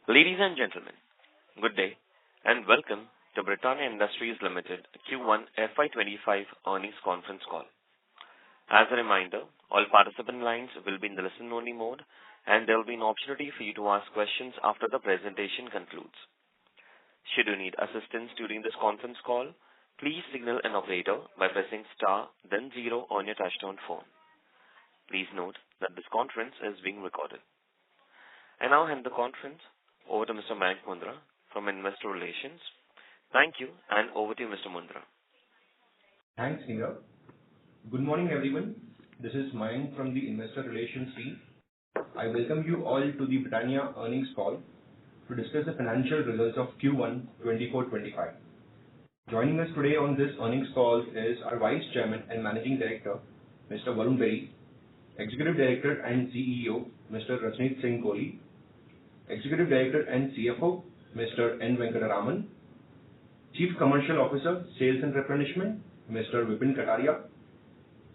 Ladies and gentlemen, good day and welcome to Britania Industries Limited Q1 FY25 earnings conference call. As a reminder, all participant lines will be in the listen-only mode and there will be an opportunity for you to ask questions after the presentation concludes. Should you need assistance during this conference call, please signal an operator by pressing star then 0 on your touchtone phone. Please note that this conference is being recorded. I now hand the conference over to Mr. Mayank Mundra from Investor Relations. Thank you, and over to you, Mr. Mundra. Thanks, Neera. Good morning, everyone. This is Mayank from the Investor Relations team. I welcome you all to the Britania earnings call to discuss the financial results of Q1 24-25. Joining us today on this earnings call is our Vice Chairman and Managing Director, Mr. Varun Berry, Executive Director and CEO, Mr. Rajneet Singh Kohli, Executive Director and CFO, Mr. N. Venkataraman, Chief Commercial Officer, Sales and Replenishment, Mr. Vipin Kataria,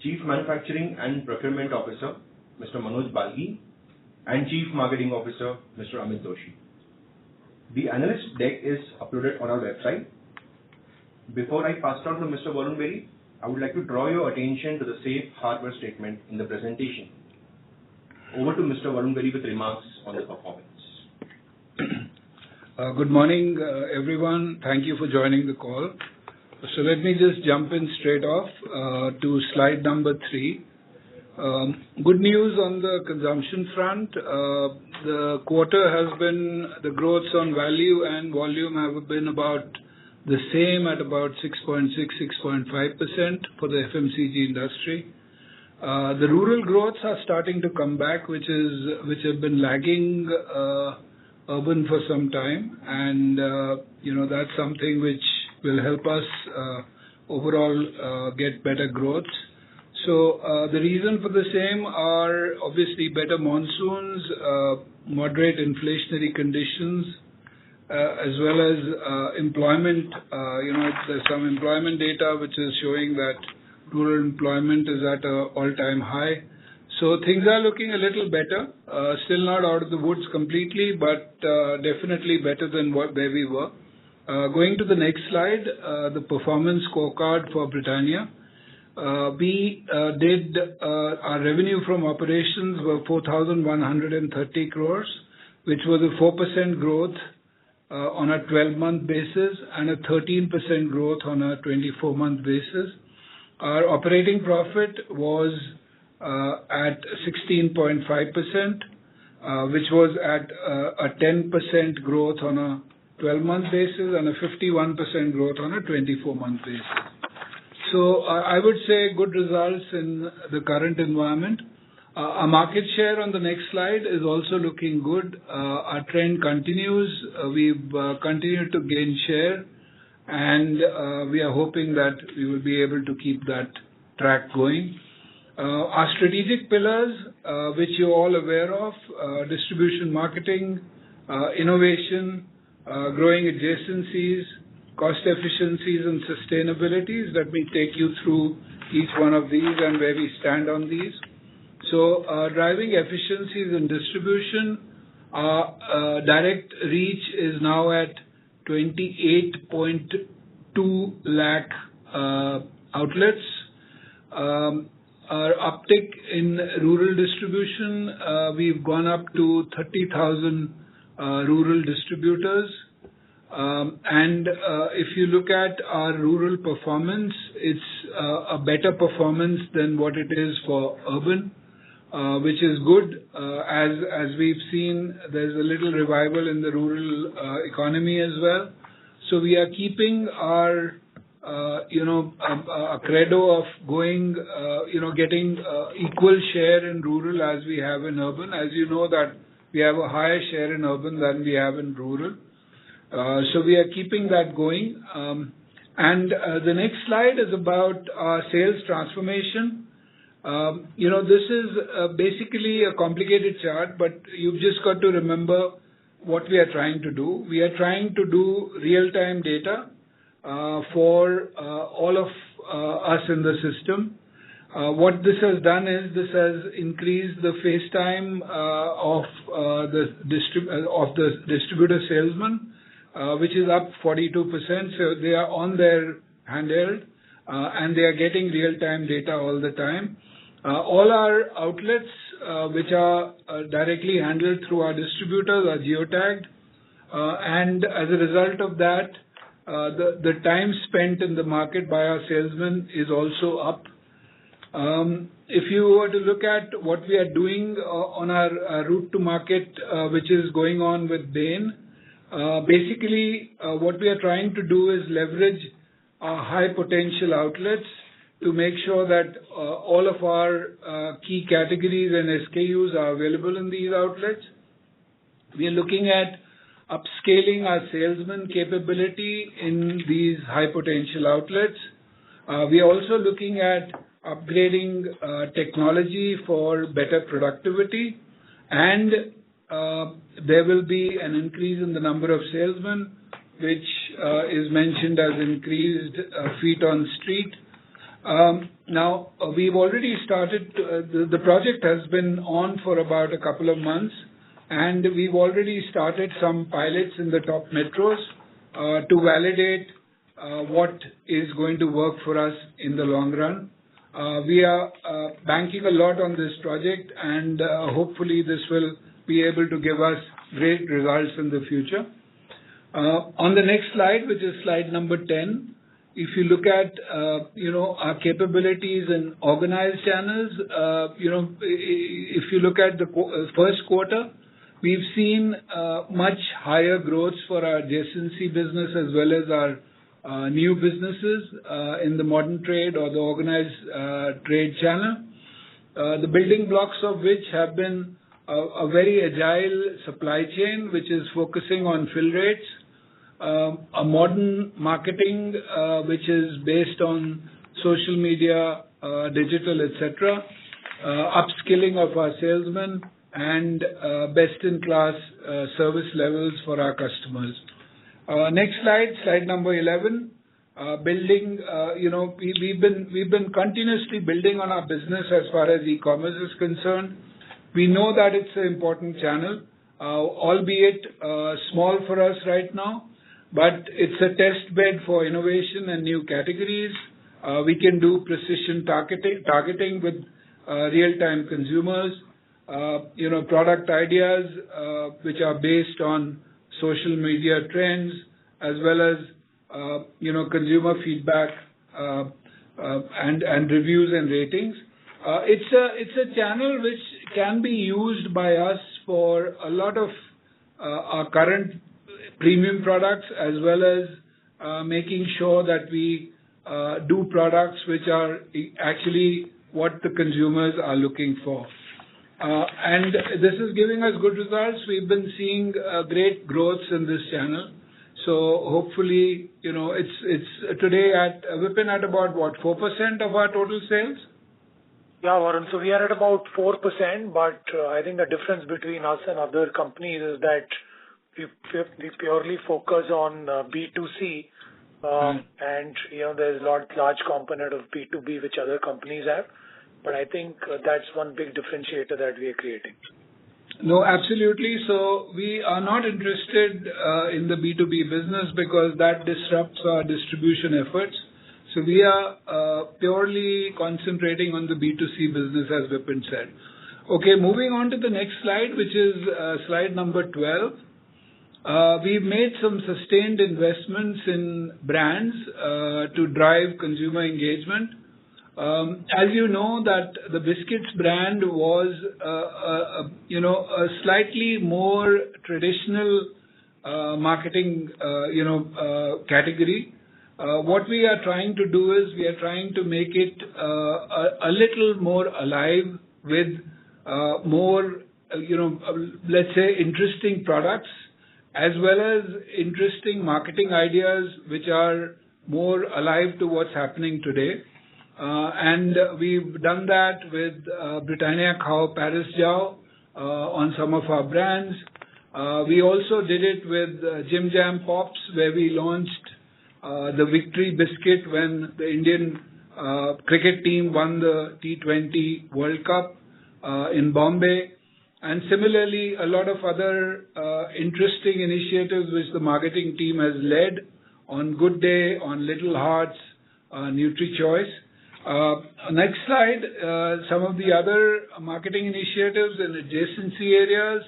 Chief Manufacturing and Procurement Officer, Mr. Manoj Balgi, and Chief Marketing Officer, Mr. Amit Doshi. The analyst deck is uploaded on our website. Before I pass on to Mr. Varun Berry, I would like to draw your attention to the safe harbor statement in the presentation. Over to Mr. Varun Berry with remarks on the performance. Good morning, everyone. Thank you for joining the call. So let me just jump in straight off to slide number 3. Good news on the consumption front. The quarter has been, the growths on value and volume have been about the same at about 6.5% for the FMCG industry. The rural growths are starting to come back, which have been lagging urban for some time, and that's something which will help us overall get better growth. So the reason for the same are obviously better monsoons, moderate inflationary conditions, as well as employment. There's some employment data which is showing that rural employment is at an all-time high. So things are looking a little better. Still not out of the woods completely, but definitely better than where we were. Going to the next slide, the performance scorecard for Britania. We did our revenue from operations were 4,130 crores, which was a 4% growth on a 12-month basis and a 13% growth on a 24-month basis. Our operating profit was at 16.5%, which was at a 10% growth on a 12-month basis and a 51% growth on a 24-month basis. So I would say good results in the current environment. Our market share on the next slide is also looking good. Our trend continues. We've continued to gain share, and we are hoping that we will be able to keep that track going. Our strategic pillars, which you're all aware of, distribution marketing, innovation, growing adjacencies, cost efficiencies and sustainabilities. Let me take you through each one of these and where we stand on these. So driving efficiencies in distribution, direct reach is now at 28.2 lakh outlets. Our uptick in rural distribution, we've gone up to 30,000 rural distributors. And if you look at our rural performance, it's a better performance than what it is for urban, which is good. As we've seen, there's a little revival in the rural economy as well. So we are keeping our a credo of going, getting equal share in rural as we have in urban. As you know that we have a higher share in urban than we have in rural. So we are keeping that going. And the next slide is about our sales transformation. This is basically a complicated chart, but you've just got to remember what we are trying to do. We are trying to do real-time data for all of us in the system. What this has done is this has increased the face time of the distributor salesman, which is up 42%. So they are on their handheld and they are getting real-time data all the time. All our outlets, which are directly handled through our distributors, are geotagged, and as a result of that, the time spent in the market by our salesmen is also up. If you were to look at what we are doing on our route to market, which is going on with Bain, basically what we are trying to do is leverage our high potential outlets to make sure that all of our key categories and SKUs are available in these outlets. We are looking at upscaling our salesman capability in these high potential outlets. We are also looking at upgrading technology for better productivity, and there will be an increase in the number of salesmen, which is mentioned as increased feet on street. Now, we've already started, the project has been on for about a couple of months, and we've already started some pilots in the top metros to validate what is going to work for us in the long run. We are banking a lot on this project, and hopefully this will be able to give us great results in the future. On the next slide, which is slide number 10, if you look at our capabilities in organized channels, if you look at the first quarter, we've seen much higher growth for our adjacency business as well as our new businesses in the modern trade or the organized trade channel. The building blocks of which have been a very agile supply chain, which is focusing on fill rates, a modern marketing which is based on social media, digital, etc., upskilling of our salesmen, and best-in-class service levels for our customers. Next slide, slide number 11. Building, we've been continuously building on our business as far as e-commerce is concerned. We know that it's an important channel, albeit small for us right now, but it's a test bed for innovation and new categories. We can do precision targeting with real-time consumers, product ideas which are based on social media trends, as well as consumer feedback and reviews and ratings. It's a channel which can be used by us for a lot of our current premium products, as well as making sure that we do products which are actually what the consumers are looking for. And this is giving us good results. We've been seeing great growth in this channel. So hopefully, it's today at Vipin at about what, 4% of our total sales? Yeah, Varun. So we are at about 4%, but I think the difference between us and other companies is that we purely focus on B2C, and there's a large component of B2B which other companies have. But I think that's one big differentiator that we are creating. No, absolutely. So we are not interested in the B2B business because that disrupts our distribution efforts. So we are purely concentrating on the B2C business, as Vipin said. Okay, moving on to the next slide, which is slide number 12. We've made some sustained investments in brands to drive consumer engagement. As you know, that the biscuits brand was a slightly more traditional marketing category. What we are trying to do is we are trying to make it a little more alive with more let's say interesting products, as well as interesting marketing ideas which are more alive to what's happening today. And we've done that with Britania Khao Paris Jao on some of our brands. We also did it with Jim Jam Pops, where we launched the Victory Biscuit when the Indian Cricket team won the T20 World Cup in Bombay. And similarly, a lot of other interesting initiatives which the marketing team has led on Good Day, on Little Hearts, NutriChoice. Next slide, some of the other marketing initiatives in adjacency areas.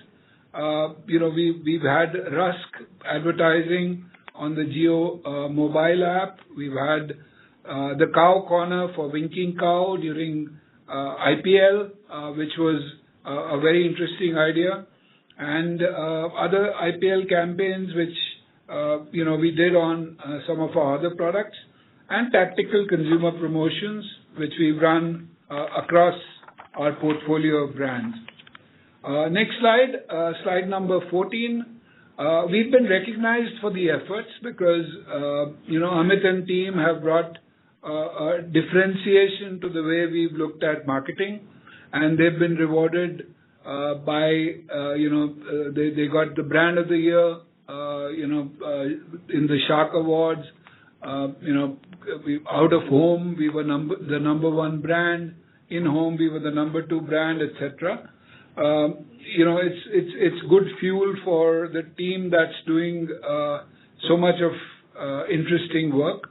We've had Rusk advertising on the Jio mobile app. We've had the Cow Corner for Winking Cow during IPL, which was a very interesting idea, and other IPL campaigns which we did on some of our other products, and tactical consumer promotions which we've run across our portfolio of brands. Next slide, slide number 14. We've been recognized for the efforts because Amit and team have brought a differentiation to the way we've looked at marketing, and they've been rewarded by they got the brand of the year in the Shark Awards. Out of home we were the number one brand. In home we were the number two brand, etc. It's good fuel for the team that's doing so much of interesting work.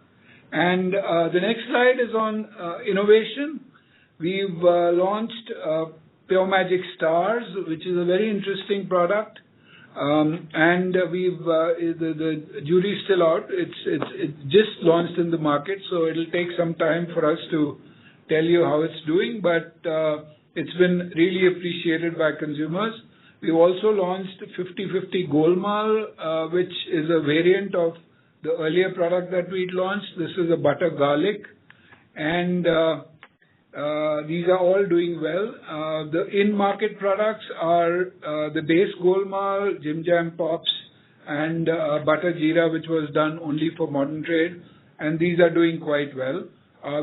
And the next slide is on innovation. We've launched Pure Magic Stars, which is a very interesting product, and we've the jury's still out. It's just launched in the market, so it'll take some time for us to tell you how it's doing, but it's been really appreciated by consumers. We've also launched 50/50 Golmaal, which is a variant of the earlier product that we'd launched. This is a butter garlic, and these are all doing well. The in-market products are the base Golmaal, Jim Jam Pops, and butter jeera, which was done only for modern trade, and these are doing quite well.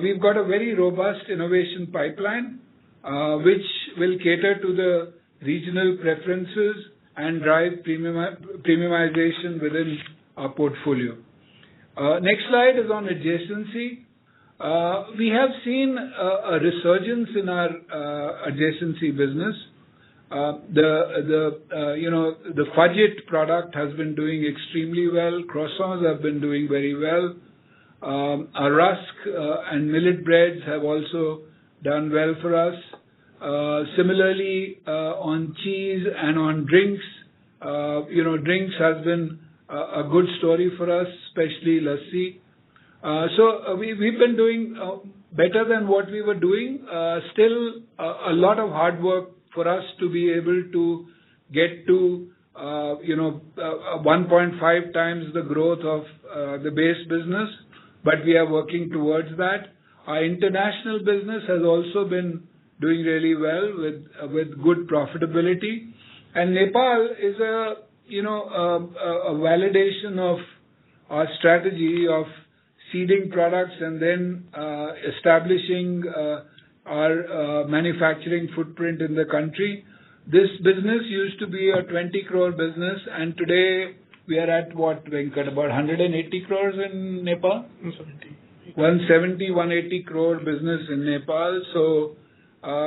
We've got a very robust innovation pipeline, which will cater to the regional preferences and drive premiumization within our portfolio. Next slide is on adjacency. We have seen a resurgence in our adjacency business. The fudge it product has been doing extremely well. Croissants have been doing very well. Our rusk and millet breads have also done well for us. Similarly, on cheese and on drinks, drinks has been a good story for us, especially lassi. So we've been doing better than what we were doing. Still, a lot of hard work for us to be able to get to 1.5 times the growth of the base business, but we are working towards that. Our international business has also been doing really well with good profitability, and Nepal is a validation of our strategy of seeding products and then establishing our manufacturing footprint in the country. This business used to be a 20 crore business, and today we are at what, Venkat, about 180 crores in Nepal? 180 crore business in Nepal. So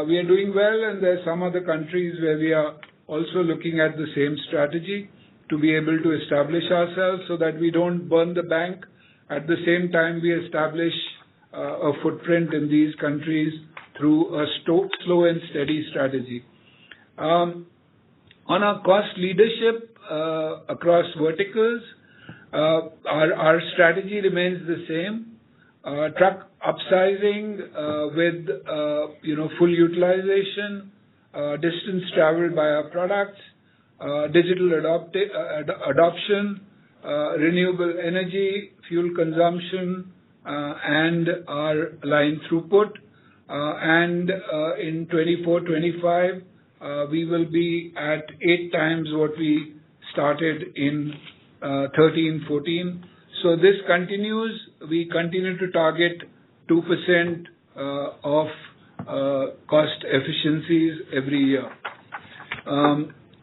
we are doing well, and there are some other countries where we are also looking at the same strategy to be able to establish ourselves so that we don't burn the bank. At the same time, we establish a footprint in these countries through a slow and steady strategy. On our cost leadership across verticals, our strategy remains the same. Truck upsizing with full utilization, distance traveled by our products, digital adoption, renewable energy, fuel consumption, and our line throughput. And in 24-25, we will be at 8 times what we started in 13-14. So this continues. We continue to target 2% of cost efficiencies every year.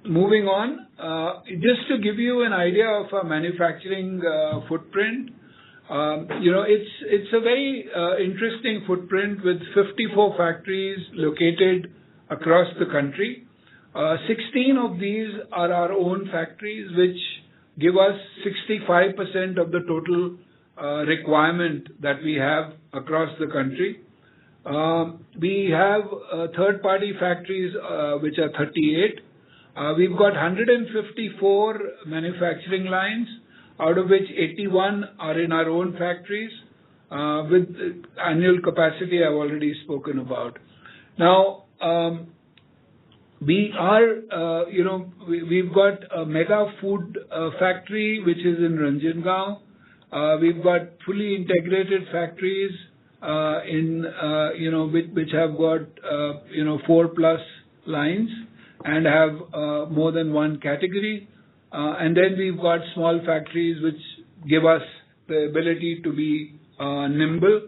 Moving on, just to give you an idea of our manufacturing footprint, It's a very interesting footprint with 54 factories located across the country. 16 of these are our own factories, which give us 65% of the total requirement that we have across the country. We have third-party factories, which are 38. We've got 154 manufacturing lines, out of which 81 are in our own factories, with annual capacity I've already spoken about. Now, we are, we've got a mega food factory which is in Ranjangaon. We've got fully integrated factories which have got 4+ lines and have more than one category. And then we've got small factories which give us the ability to be nimble.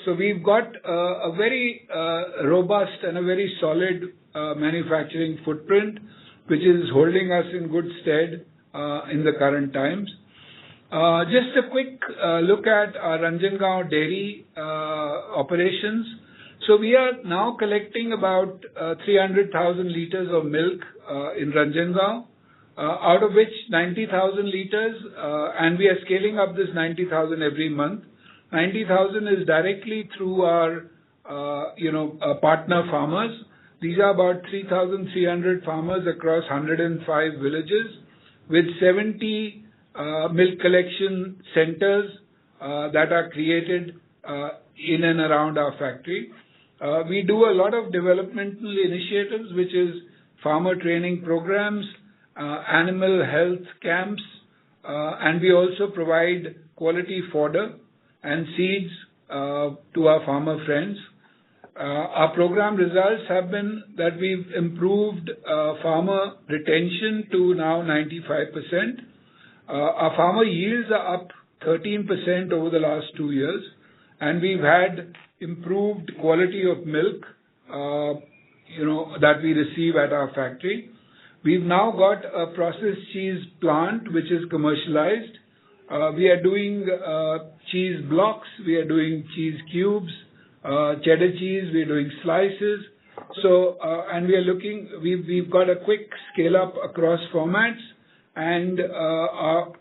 So we've got a very robust and a very solid manufacturing footprint, which is holding us in good stead in the current times. Just a quick look at our Ranjangaon dairy operations. So we are now collecting about 300,000 liters of milk in Ranjangaon, out of which 90,000 liters, and we are scaling up this 90,000 every month. 90,000 is directly through our partner farmers. These are about 3,300 farmers across 105 villages with 70 milk collection centers that are created in and around our factory. We do a lot of developmental initiatives, which is farmer training programs, animal health camps, and we also provide quality fodder and seeds to our farmer friends. Our program results have been that we've improved farmer retention to now 95%. Our farmer yields are up 13% over the last 2 years, and we've had improved quality of milk, that we receive at our factory. We've now got a processed cheese plant which is commercialized. We are doing cheese blocks, we are doing cheese cubes, cheddar cheese, we are doing slices. So, and we've got a quick scale up across formats, and our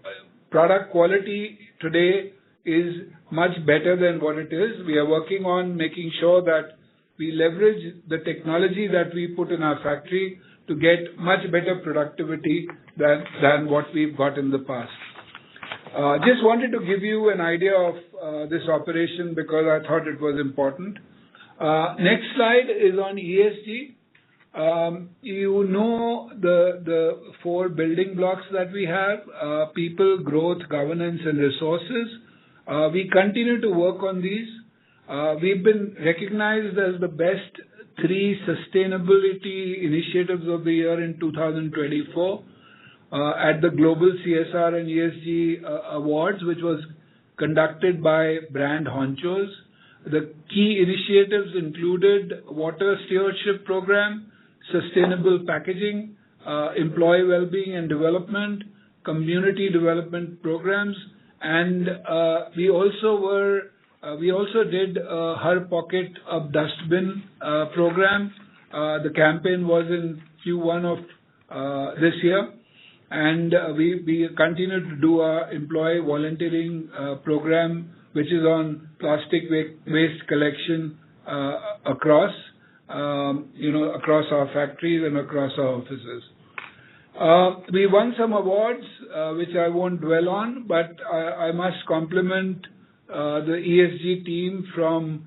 product quality today is much better than what it is. We are working on making sure that we leverage the technology that we put in our factory to get much better productivity than what we've got in the past. Just wanted to give you an idea of this operation because I thought it was important. Next slide is on ESG. You know the 4 building blocks that we have, people, growth, governance, and resources. We continue to work on these. We've been recognized as the best 3 sustainability initiatives of the year in 2024 at the Global CSR and ESG Awards, which was conducted by Brand Honchos. The key initiatives included water stewardship program, sustainable packaging, employee well-being and development, community development programs, and we also did a Har Pocket of Dustbin program. The campaign was in Q1 of this year, and we continue to do our employee volunteering program, which is on plastic waste collection across our factories and across our offices. We won some awards, which I won't dwell on, but I must compliment the ESG team from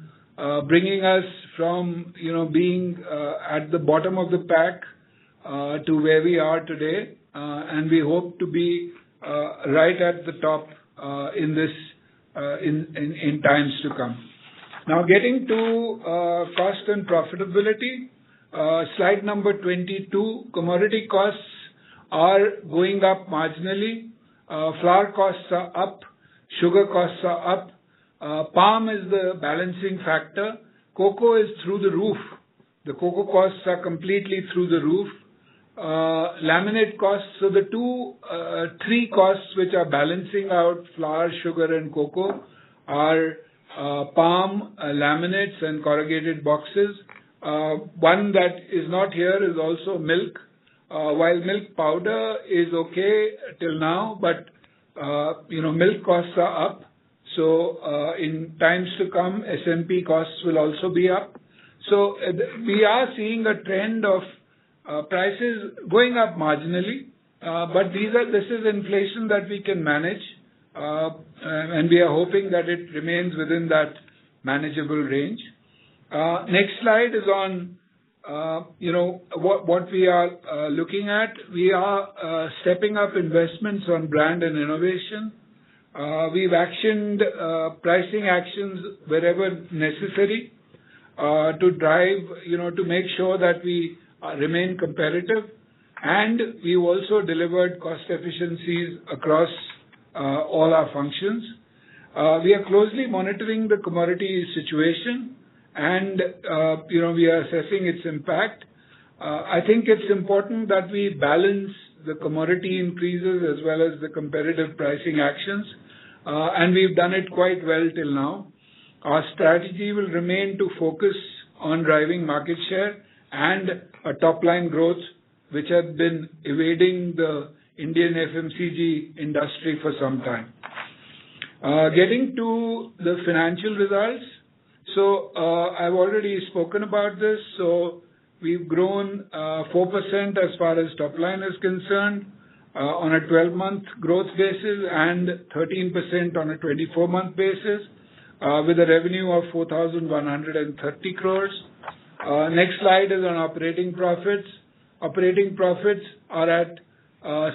bringing us from being at the bottom of the pack to where we are today, and we hope to be right at the top in times to come. Now, getting to cost and profitability, slide number 22. Commodity costs are going up marginally. Flour costs are up. Sugar costs are up. Palm is the balancing factor. Cocoa is through the roof. The cocoa costs are completely through the roof. Laminate costs, so the 3 costs which are balancing out flour, sugar and cocoa are palm, laminates, and corrugated boxes. One that is not here is also milk. While milk powder is okay till now, but milk costs are up. So in times to come, SMP costs will also be up. So we are seeing a trend of prices going up marginally, but this is inflation that we can manage, and we are hoping that it remains within that manageable range. Next slide is on what we are looking at. We are stepping up investments on brand and innovation. We've actioned pricing actions wherever necessary to drive, to make sure that we remain competitive. And we also delivered cost efficiencies across all our functions. We are closely monitoring the commodity situation, and we are assessing its impact. I think it's important that we balance the commodity increases as well as the competitive pricing actions, and we've done it quite well till now. Our strategy will remain to focus on driving market share and a top-line growth, which has been evading the Indian FMCG industry for some time. Getting to the financial results. So I've already spoken about this. So we've grown 4% as far as top line is concerned on a 12-month growth basis and 13% on a 24-month basis with a revenue of 4,130 crores. Next slide is on operating profits. Operating profits are at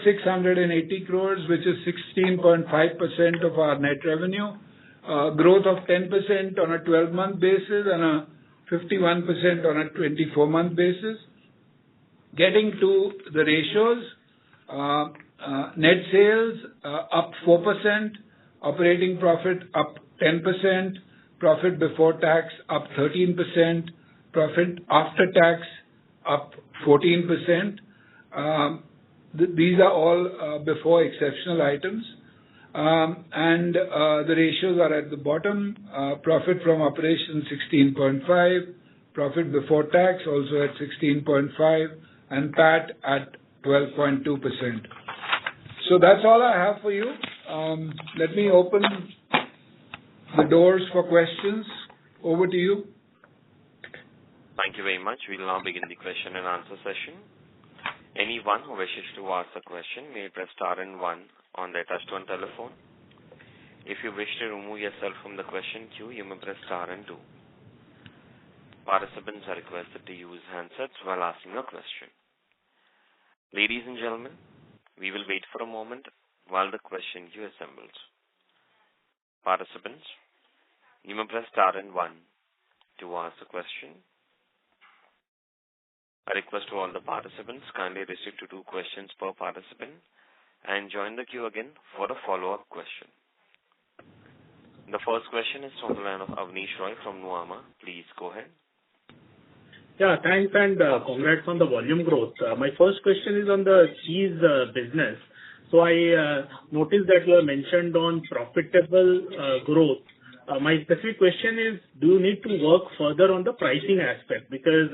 680 crores, which is 16.5% of our net revenue. Growth of 10% on a 12-month basis and a 51% on a 24-month basis. Getting to the ratios, net sales up 4%, operating profit up 10%, profit before tax up 13%, profit after tax up 14%. These are all before exceptional items. And the ratios are at the bottom. Profit from operations 16.5, profit before tax also at 16.5, and PAT at 12.2%. So that's all I have for you. Let me open the doors for questions. Over to you. Thank you very much. We'll now begin the question and answer session. Anyone who wishes to ask a question may press star and 1 on their touch-tone telephone. If you wish to remove yourself from the question queue, you may press star and 2. Participants are requested to use handsets while asking a question. Ladies and gentlemen, we will wait for a moment while the question queue assembles. Participants, you may press star and 1 to ask a question. A request to all the participants, kindly restrict to 2 questions per participant and join the queue again for a follow-up question. The first question is from the line of Avnish Roy from Nuvama. Please go ahead. Yeah, thanks and congrats on the volume growth. My first question is on the cheese business. So I noticed that you have mentioned on profitable growth. My specific question is, do you need to work further on the pricing aspect? Because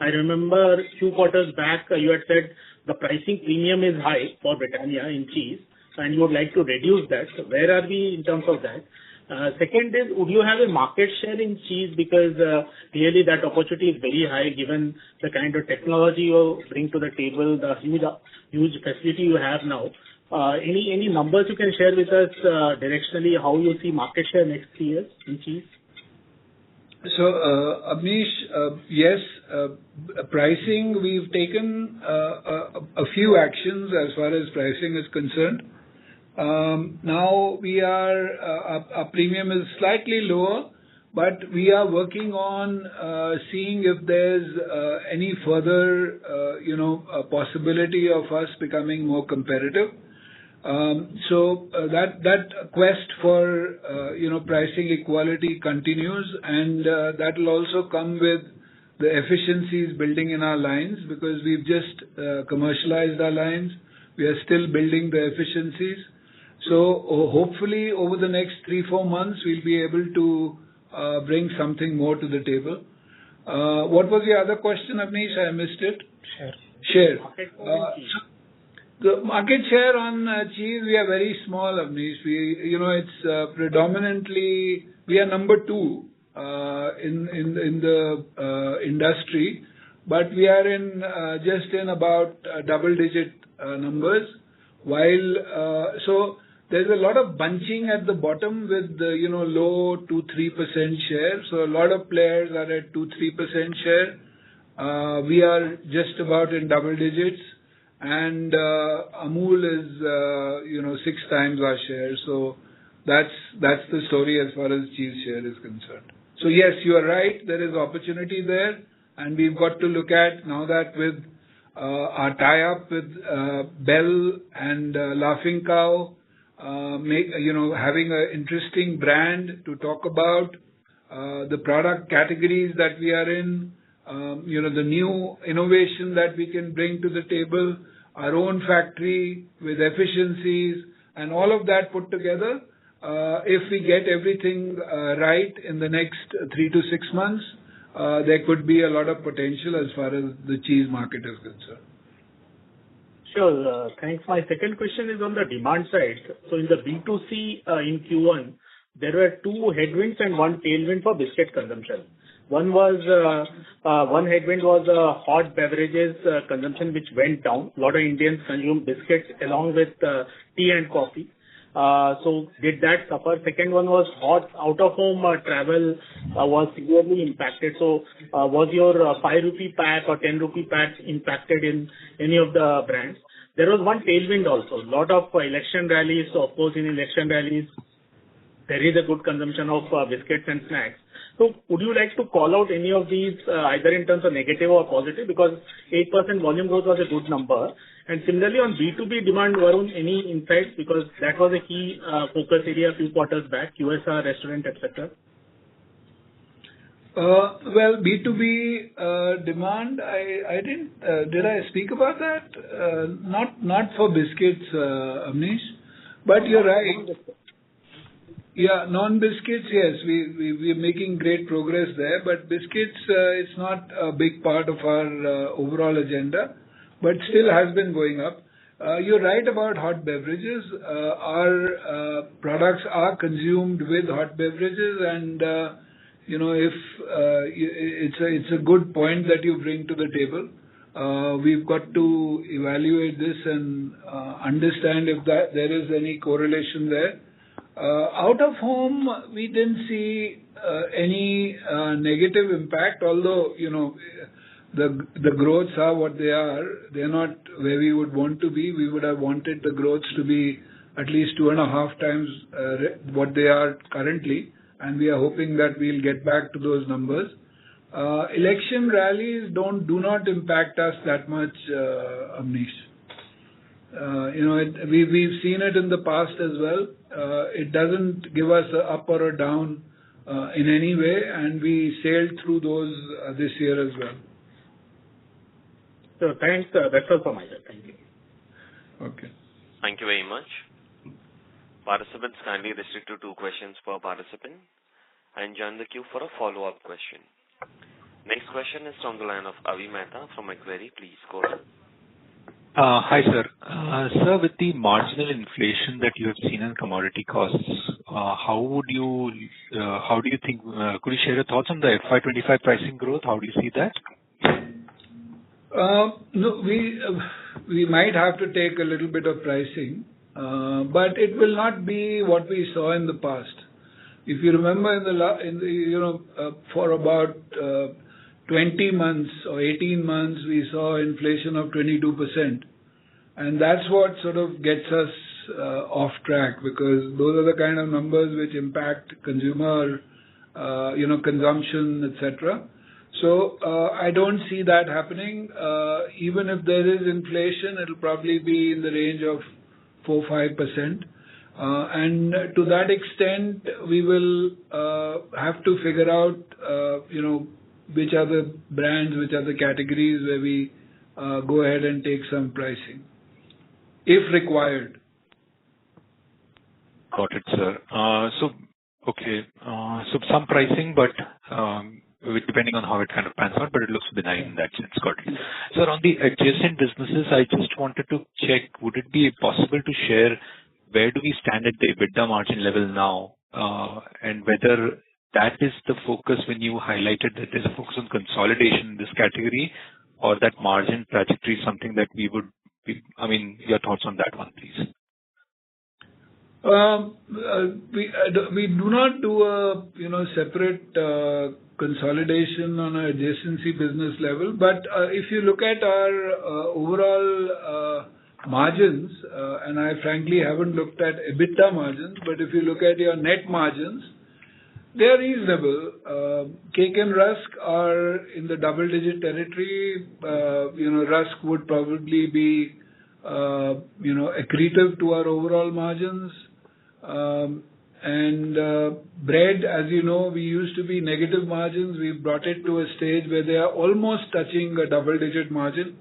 I remember a few quarters back, you had said the pricing premium is high for Britania in cheese, and you would like to reduce that. So where are we in terms of that? Second is, would you have a market share in cheese? Because clearly that opportunity is very high given the kind of technology you bring to the table, the huge facility you have now. Any numbers you can share with us directionally how you see market share next 3 years in cheese? So, Avnish, yes, pricing, we've taken a few actions as far as pricing is concerned. Now our premium is slightly lower, but we are working on seeing if there's any further, possibility of us becoming more competitive. So that quest for pricing equality continues, and that will also come with the efficiencies building in our lines, because we've just commercialized our lines. We are still building the efficiencies, So hopefully over the next 3-4 months, we'll be able to bring something more to the table. What was the other question, Avnish? I missed it. Share. The market share on cheese, we are very small, Avnish. It's predominantly, we are number 2 in the industry, but we are in just in about double-digit numbers. So there's a lot of bunching at the bottom with low 2-3% share. So a lot of players are at 2-3% share. We are just about in double digits, and Amul is 6 times our share. So that's the story as far as cheese share is concerned. So yes, you are right. There is opportunity there, and we've got to look at now that with our tie-up with Bell and Laughing Cow, having an interesting brand to talk about, the product categories that we are in, the new innovation that we can bring to the table, our own factory with efficiencies, and all of that put together. If we get everything right in the next 3 to 6 months, there could be a lot of potential as far as the cheese market is concerned. Sure. Thanks. My second question is on the demand side. So in the B2C in Q1, there were 2 headwinds and 1 tailwind for biscuit consumption. One headwind was hot beverages consumption, which went down. A lot of Indians consume biscuits along with tea and coffee. So did that suffer? Second one was hot out-of-home travel was severely impacted. So was your 5 rupee pack or 10 rupee pack impacted in any of the brands? There was one tailwind also. A lot of election rallies. So of course, in election rallies, there is a good consumption of biscuits and snacks. So would you like to call out any of these either in terms of negative or positive? Because 8% volume growth was a good number. And similarly on B2B demand, Varun, any insights? Because that was a key focus area a few quarters back, QSR, restaurant, etc. Well, B2B demand, I didn't, did I speak about that? Not for biscuits, Avnish, but you're right. Yeah, non-biscuits, yes, we're making great progress there, but biscuits, it's not a big part of our overall agenda, but still has been going up. You're right about hot beverages. Our products are consumed with hot beverages, and if it's a good point that you bring to the table. We've got to evaluate this and understand if there is any correlation there. Out of home, we didn't see any negative impact, although the growths are what they are. They're not where we would want to be. We would have wanted the growths to be at least 2.5 times what they are currently, and we are hoping that we'll get back to those numbers. Election rallies do not impact us that much, Avnish. We've seen it in the past as well. It doesn't give us a up or a down in any way, and we sailed through those this year as well. So thanks. That's all from my side. Thank you. Okay. Thank you very much. Participants kindly restrict to 2 questions per participant and join the queue for a follow-up question. Next question is from the line of Avi Mehta from Macquarie. Please go ahead. Hi, sir. Sir, with the marginal inflation that you have seen in commodity costs, how do you think, could you share your thoughts on the FY25 pricing growth? How do you see that? No, we might have to take a little bit of pricing, but it will not be what we saw in the past. If you remember for about 20 months or 18 months, we saw inflation of 22%. And that's what sort of gets us off track, because those are the kind of numbers which impact consumer, consumption, etc. So I don't see that happening. Even if there is inflation, it'll probably be in the range of 4-5%. And to that extent, we will have to figure out, which are the brands, which are the categories where we go ahead and take some pricing, if required. Got it, sir. So some pricing, but depending on how it kind of pans out, but it looks benign in that sense. Got it. Sir, on the adjacent businesses, I just wanted to check, would it be possible to share where do we stand at the EBITDA margin level now, and whether that is the focus when you highlighted that there's a focus on consolidation in this category, or that margin trajectory is something that we would be, your thoughts on that one, please. We do not do a separate consolidation on an adjacency business level. But if you look at our overall margins, and I frankly haven't looked at EBITDA margins, but if you look at your net margins, they are reasonable. Cake and rusk are in the double-digit territory. Rusk would probably be accretive to our overall margins. And bread, as you know, we used to be negative margins. We've brought it to a stage where they are almost touching a double-digit margin.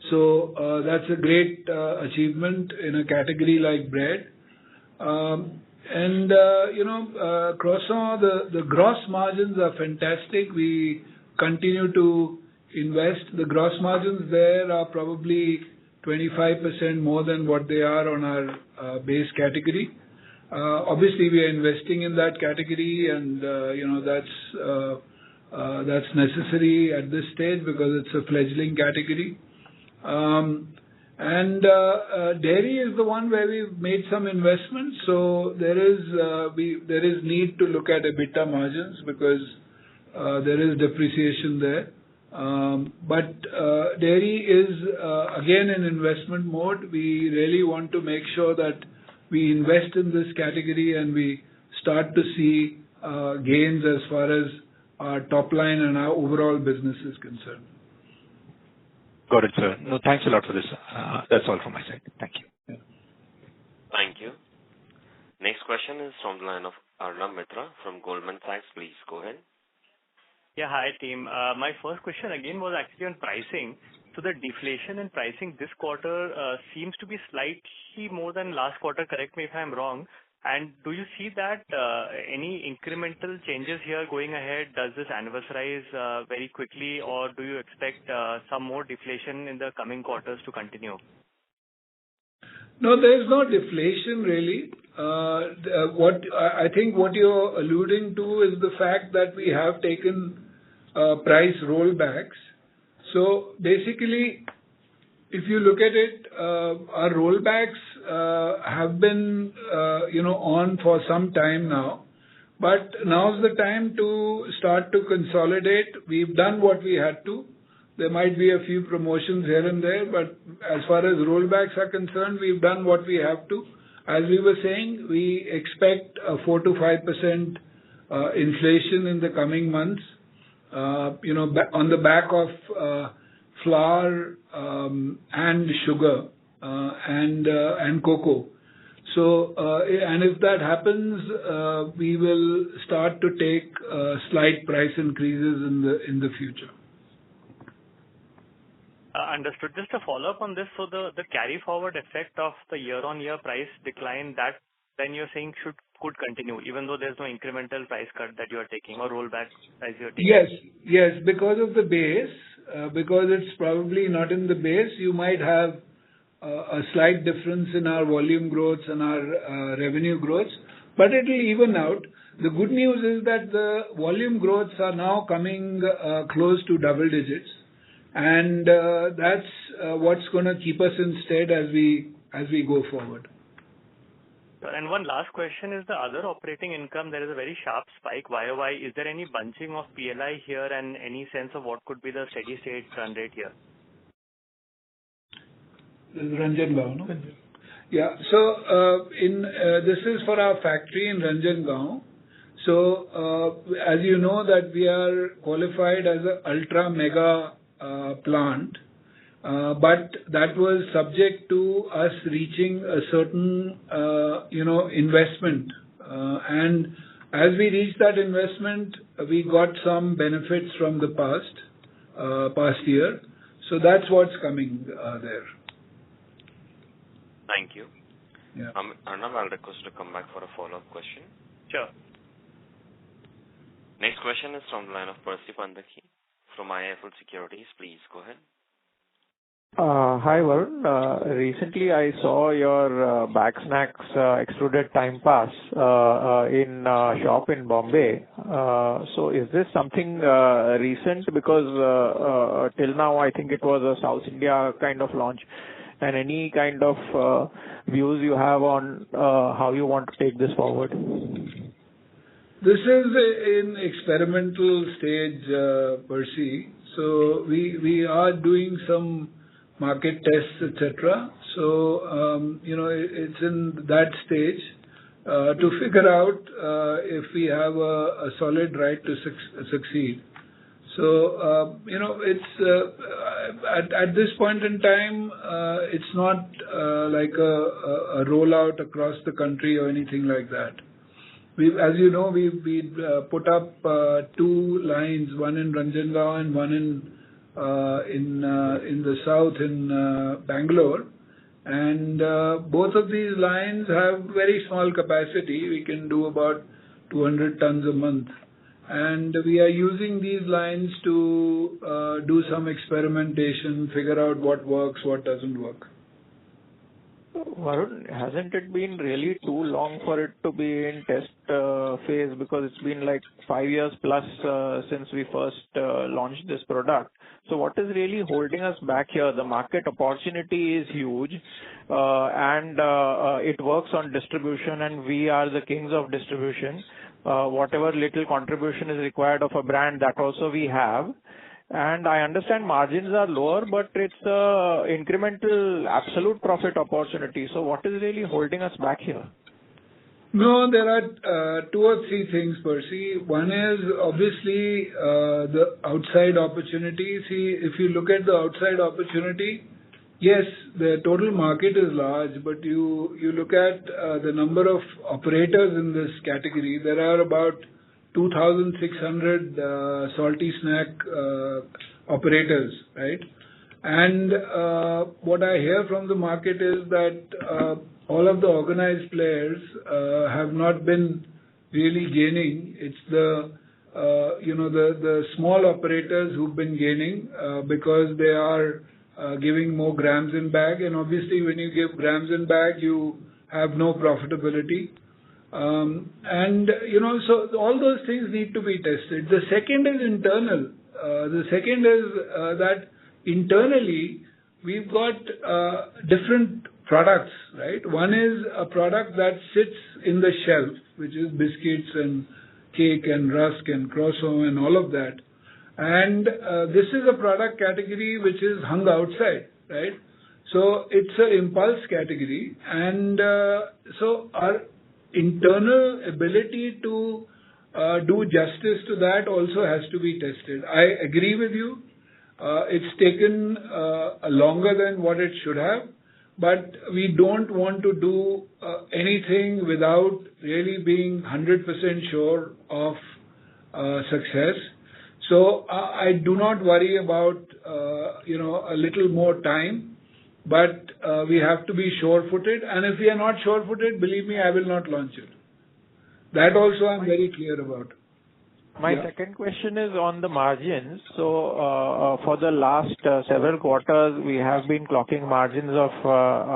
So that's a great achievement in a category like bread. Croissant, the gross margins are fantastic. We continue to invest. The gross margins there are probably 25% more than what they are on our base category. Obviously, we are investing in that category, and that's necessary at this stage because it's a fledgling category. Dairy is the one where we've made some investments. So there is need to look at EBITDA margins because there is depreciation there. But dairy is again in investment mode. We really want to make sure that we invest in this category and we start to see gains as far as our top line and our overall business is concerned. Got it, sir. No, thanks a lot for this. That's all from my side. Thank you. Yeah. Thank you. Next question is from the line of Arnab Mitra from Goldman Sachs. Please go ahead. Yeah, hi team. My first question again was actually on pricing. So the deflation in pricing this quarter seems to be slightly more than last quarter. Correct me if I'm wrong. And do you see that any incremental changes here going ahead? Does this anniversarize very quickly, or do you expect some more deflation in the coming quarters to continue? No, there is no deflation really. I think what you're alluding to is the fact that we have taken price rollbacks. So basically, if you look at it, our rollbacks have been on for some time now. But now's the time to start to consolidate. We've done what we had to. There might be a few promotions here and there, but as far as rollbacks are concerned, we've done what we have to. As we were saying, we expect a 4 to 5% inflation in the coming months. On the back of flour and sugar and cocoa. So, and if that happens, we will start to take slight price increases in the future. Understood. Just a follow-up on this. So the carry forward effect of the year-on-year price decline, that then you're saying could continue, even though there's no incremental price cut that you are taking or rollback as you're taking? Yes, because of the base, because it's probably not in the base, you might have a slight difference in our volume growth and our revenue growth, but it will even out. The good news is that the volume growths are now coming close to double digits, and that's what's going to keep us in stead as we go forward. And one last question is the other operating income. There is a very sharp spike YOY. Is there any bunching of PLI here and any sense of what could be the steady state run rate here? This is Ranjangaon, no? Yeah. So this is for our factory in Ranjangaon. So as you know that we are qualified as an ultra mega plant. But that was subject to us reaching a certain, investment. And as we reached that investment, we got some benefits from the past year. So that's what's coming there. Thank you. Yeah. Arnab, I'll request to come back for a follow-up question. Sure. Next question is from the line of Percy Pandaki from IIFL Securities. Please go ahead. Hi, Varun. Recently, I saw your bag snacks extruded time pass in shop in Bombay. So is this something recent? Because till now, I think it was a South India kind of launch. And any kind of views you have on how you want to take this forward? This is in experimental stage, Percy. So we are doing some market tests, etc. So, it's in that stage to figure out if we have a solid right to succeed. So, it's at this point in time, it's not like a rollout across the country or anything like that. As you know, we put up 2 lines, one in Ranjangaon and one in the south in Bangalore, and both of these lines have very small capacity. We can do about 200 tons a month, and we are using these lines to do some experimentation, figure out what works, what doesn't work. Varun, hasn't it been really too long for it to be in test phase? Because it's been like 5 years plus since we first launched this product. So what is really holding us back here? The market opportunity is huge, and it works on distribution, and we are the kings of distribution. Whatever little contribution is required of a brand, that also we have. And I understand margins are lower, but it's incremental absolute profit opportunity. So what is really holding us back here? No, there are 2 or 3 things, Percy. One is obviously the outside opportunity. See, if you look at the outside opportunity, yes, the total market is large, but you look at the number of operators in this category. There are about 2,600 salty snack operators, right? And what I hear from the market is that all of the organized players have not been really gaining. It's the small operators who've been gaining because they are giving more grams in bag, and obviously when you give grams in bag, you have no profitability. So all those things need to be tested. The second is internal. The second is that internally we've got different products, right? One is a product that sits in the shelf, which is biscuits and cake and rusk and croissant and all of that. And this is a product category which is hung outside, right? So it's an impulse category, and so our internal ability to do justice to that also has to be tested. I agree with you. It's taken longer than what it should have, but we don't want to do anything without really being 100% sure of success. So I do not worry about a little more time, but we have to be sure-footed. And if we are not sure-footed, believe me, I will not launch it. That also I'm very clear about. My second question is on the margins. So for the last several quarters, we have been clocking margins of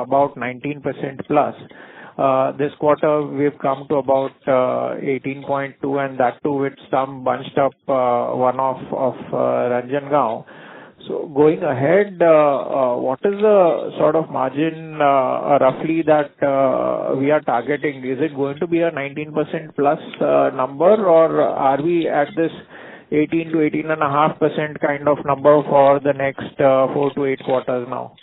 about 19% plus. This quarter, we've come to about 18.2, and that too with some bunched up one-off of Ranjangaon. So going ahead, what is the sort of margin roughly that we are targeting? Is it going to be a 19% plus number, or are we at this 18 to 18.5% kind of number for the next 4 to 8 quarters now?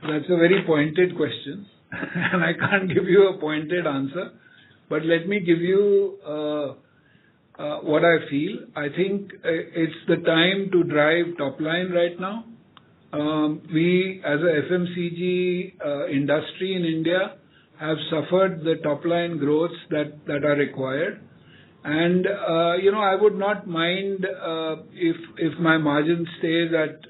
That's a very pointed question, and I can't give you a pointed answer. But let me give you what I feel. I think it's the time to drive top line right now. We, as a FMCG industry in India, have suffered the top line growths that are required. And, I would not mind if my margin stays at,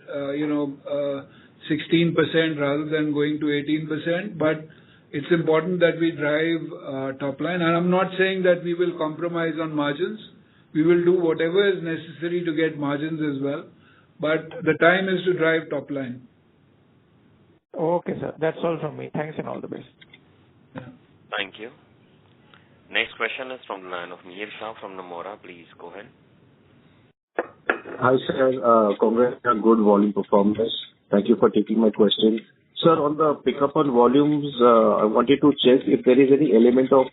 16% rather than going to 18%. But it's important that we drive top line. And I'm not saying that we will compromise on margins. We will do whatever is necessary to get margins as well. But the time is to drive top line. Okay, sir. That's all from me. Thanks and all the best. Yeah. Thank you. Next question is from the line of Mihir Shah from Nomura. Please go ahead. Hi, sir. Congrats on good volume performance. Thank you for taking my question. Sir, on the pickup on volumes, I wanted to check if there is any element of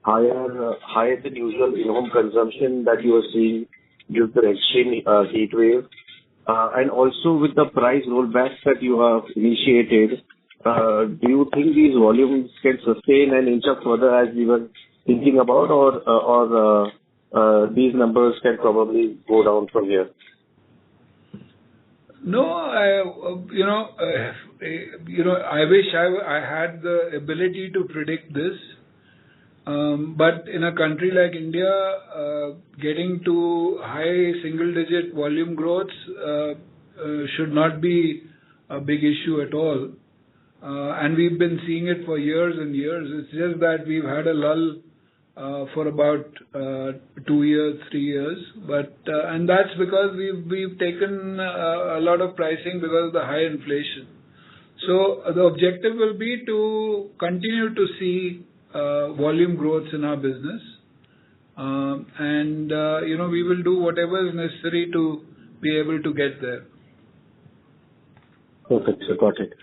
higher than usual in-home consumption that you are seeing due to the extreme heat wave. And also with the price rollbacks that you have initiated, do you think these volumes can sustain and inch up further as we were thinking about, or these numbers can probably go down from here? No, I wish I had the ability to predict this. But in a country like India, getting to high single-digit volume growth should not be a big issue at all. And we've been seeing it for years and years. It's just that we've had a lull for about 2 years, 3 years. And that's because we've taken a lot of pricing because of the high inflation. So the objective will be to continue to see volume growth in our business. We will do whatever is necessary to be able to get there. Perfect, sir. Got it.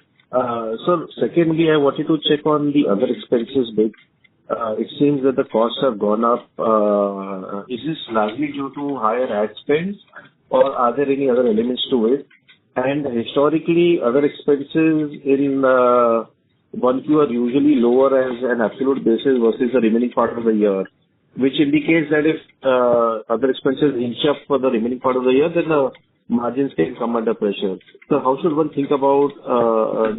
So secondly, I wanted to check on the other expenses bit. It seems that the costs have gone up. Is this largely due to higher ad spends, or are there any other elements to it? And historically, other expenses in 1Q are usually lower as an absolute basis versus the remaining part of the year, which indicates that if other expenses inch up for the remaining part of the year, then the margins can come under pressure. So how should one think about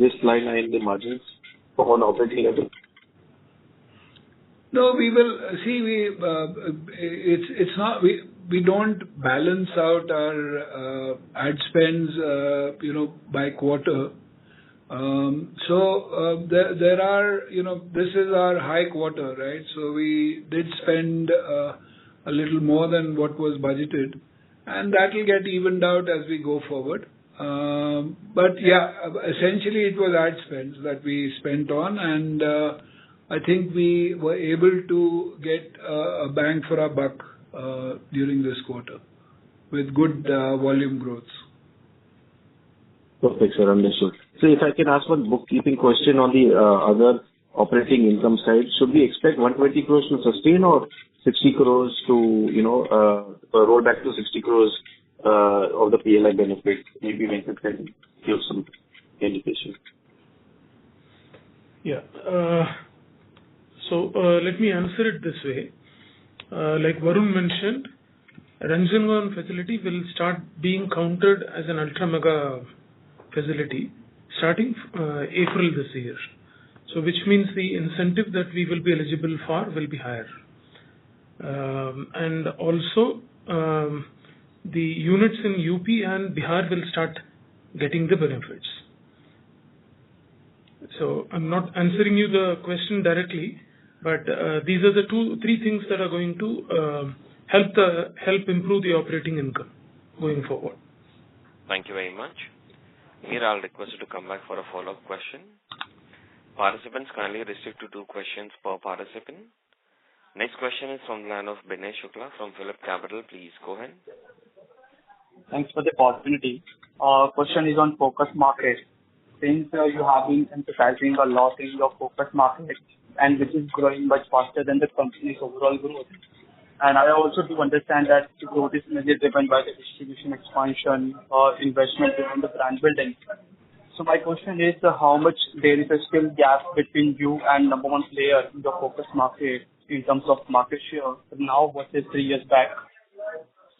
this line item, the margins on operating level? No, we will see. It's not. We don't balance out our ad spends, by quarter. There are, this is our high quarter, right? So we did spend a little more than what was budgeted, and that will get evened out as we go forward. But yeah, essentially it was ad spends that we spent on, and I think we were able to get a bang for our buck during this quarter with good volume growth. Perfect, sir. Understood. So if I can ask one bookkeeping question on the other operating income side, should we expect 120 crores to sustain or 60 crores to, roll back to 60 crores of the PLI benefit? Maybe Venkat can give some indication. Yeah. Let me answer it this way. Like Varun mentioned, Ranjangaon facility will start being counted as an ultra mega facility starting April this year. So which means the incentive that we will be eligible for will be higher. And also the units in UP and Bihar will start getting the benefits. So I'm not answering you the question directly, but these are the 2-3 things that are going to help improve the operating income going forward. Thank you very much. Here I'll request you to come back for a follow-up question. Participants kindly restrict to 2 questions per participant. Next question is from the line of Binay Shukla from Phillip Capital. Please go ahead. Thanks for the opportunity. Question is on focus market. Since you have been emphasizing a lot in your focus market, and which is growing much faster than the company's overall growth. And I also do understand that the growth is mainly driven by the distribution expansion or investment in the brand building. So my question is how much there is a still gap between you and number 1 player in the focus market in terms of market share now versus 3 years back.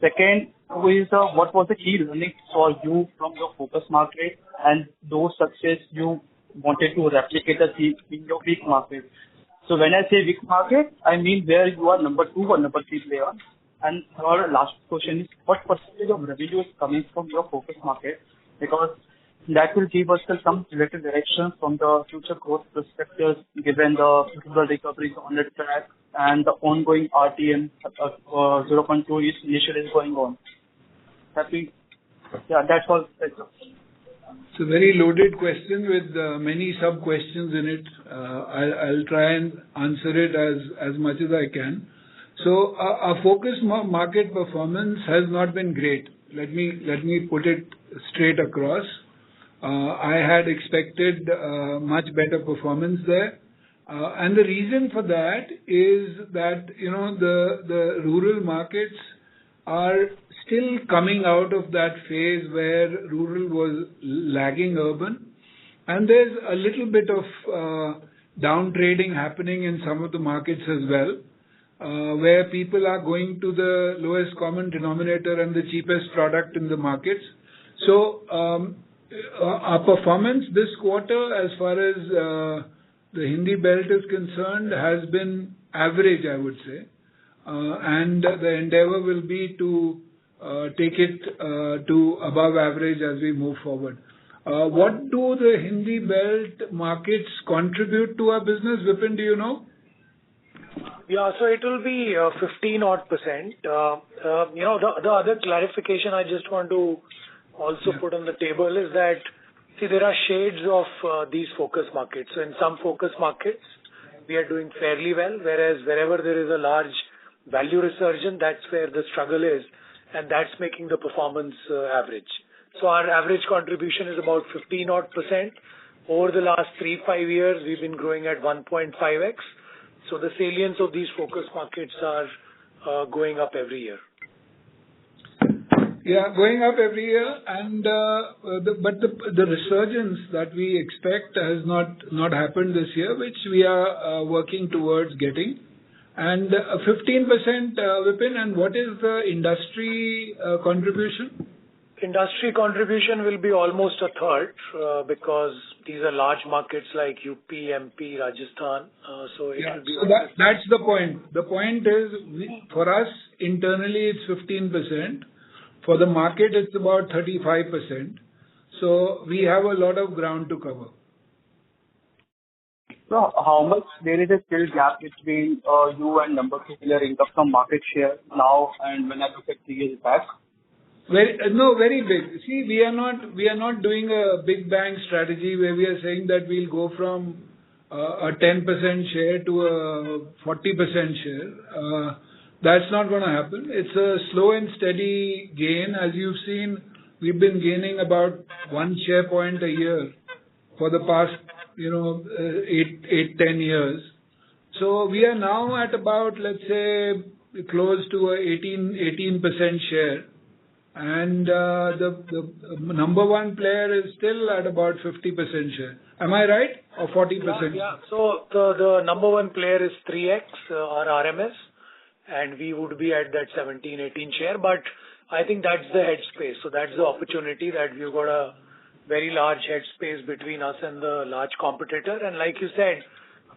Second is what was the key learning for you from your focus market and those success you wanted to replicate in your weak market. So when I say weak market, I mean where you are number 2 or number 3 player. And our last question is what percentage of revenue is coming from your focus market? Because that will give us some related direction from the future growth perspectives, given the rural recovery is on the track and the ongoing RTM 0.2 initiative is going on. Happy? Yeah, that's all. It's a very loaded question with many sub-questions in it. I'll try and answer it as much as I can. So our focus market performance has not been great. Let me put it straight across. I had expected much better performance there. And the reason for that is that, the rural markets are still coming out of that phase where rural was lagging urban. And there's a little bit of down trading happening in some of the markets as well, where people are going to the lowest common denominator and the cheapest product in the markets. So our performance this quarter, as far as the Hindi belt is concerned, has been average, I would say. And the endeavor will be to take it to above average as we move forward. What do the Hindi belt markets contribute to our business? Vipin, do you know? Yeah, so it will be 15 odd percent. The other clarification I just want to also put on the table is that, see, there are shades of these focus markets. So in some focus markets, we are doing fairly well, whereas wherever there is a large value resurgence, that's where the struggle is, and that's making the performance average. So our average contribution is about 15 odd percent. Over the last 3-5 years, we've been growing at 1.5x. So the salience of these focus markets are going up every year. Yeah, going up every year, and but the resurgence that we expect has not happened this year, which we are working towards getting. And 15%, Vipin, and what is the industry contribution? Industry contribution will be almost a third because these are large markets like UP, MP, Rajasthan. So it will be. So that's the point. The point is, for us internally, it's 15%. For the market, it's about 35%. So we have a lot of ground to cover. So how much there is a still gap between you and number 2 player in terms of market share now and when I look at 3 years back? Very big. See, we are not doing a big bang strategy where we are saying that we'll go from a 10% share to a 40% share. That's not going to happen. It's a slow and steady gain. As you've seen, we've been gaining about 1 share point a year for the past, 8-10 years. So we are now at about, let's say, close to a 18% share. And the number 1 player is still at about 50% share. Am I right? Or 40%? Yeah. So the number 1 player is 3x or RMS, and we would be at that 17-18 share. But I think that's the headspace. So that's the opportunity that we've got a very large headspace between us and the large competitor. And like you said,